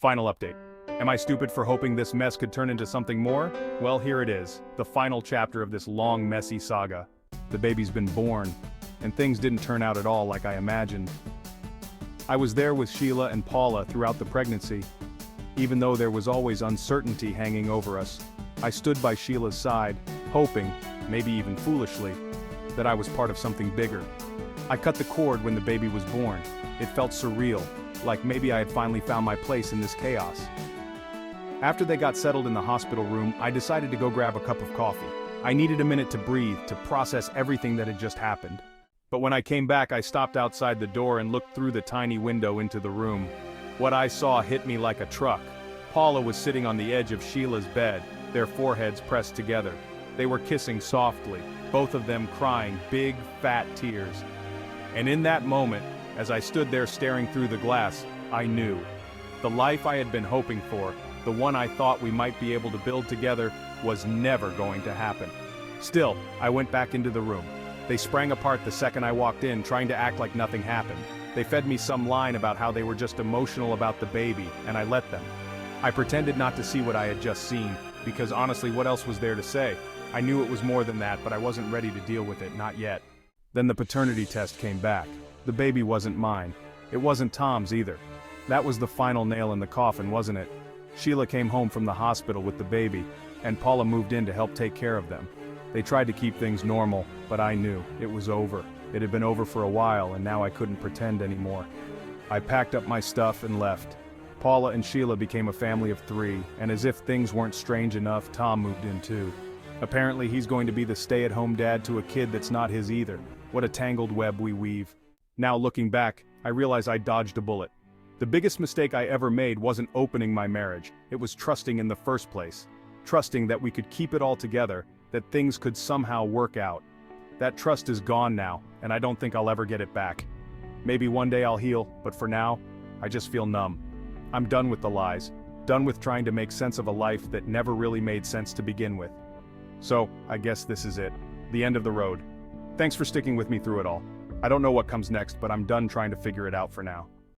Final update. Am I stupid for hoping this mess could turn into something more? Well, here it is, the final chapter of this long, messy saga. The baby's been born, and things didn't turn out at all like I imagined. I was there with Sheila and Paula throughout the pregnancy. Even though there was always uncertainty hanging over us, I stood by Sheila's side, hoping, maybe even foolishly, that I was part of something bigger. I cut the cord when the baby was born. It felt surreal, like maybe I had finally found my place in this chaos. After they got settled in the hospital room, I decided to go grab a cup of coffee. I needed a minute to breathe, to process everything that had just happened. But when I came back, I stopped outside the door and looked through the tiny window into the room. What I saw hit me like a truck. Paula was sitting on the edge of Sheila's bed, their foreheads pressed together. They were kissing softly, both of them crying big, fat tears. And in that moment, as I stood there staring through the glass, I knew. The life I had been hoping for, the one I thought we might be able to build together, was never going to happen. Still, I went back into the room. They sprang apart the second I walked in, trying to act like nothing happened. They fed me some line about how they were just emotional about the baby, and I let them. I pretended not to see what I had just seen, because honestly, what else was there to say? I knew it was more than that, but I wasn't ready to deal with it, not yet. Then the paternity test came back. The baby wasn't mine. It wasn't Tom's either. That was the final nail in the coffin, wasn't it? Sheila came home from the hospital with the baby, and Paula moved in to help take care of them. They tried to keep things normal, but I knew it was over. It had been over for a while, and now I couldn't pretend anymore. I packed up my stuff and left. Paula and Sheila became a family of 3, and as if things weren't strange enough, Tom moved in too. Apparently he's going to be the stay-at-home dad to a kid that's not his either. What a tangled web we weave. Now looking back, I realize I dodged a bullet. The biggest mistake I ever made wasn't opening my marriage, it was trusting in the first place. Trusting that we could keep it all together, that things could somehow work out. That trust is gone now, and I don't think I'll ever get it back. Maybe one day I'll heal, but for now, I just feel numb. I'm done with the lies, done with trying to make sense of a life that never really made sense to begin with. So, I guess this is it. The end of the road. Thanks for sticking with me through it all. I don't know what comes next, but I'm done trying to figure it out for now.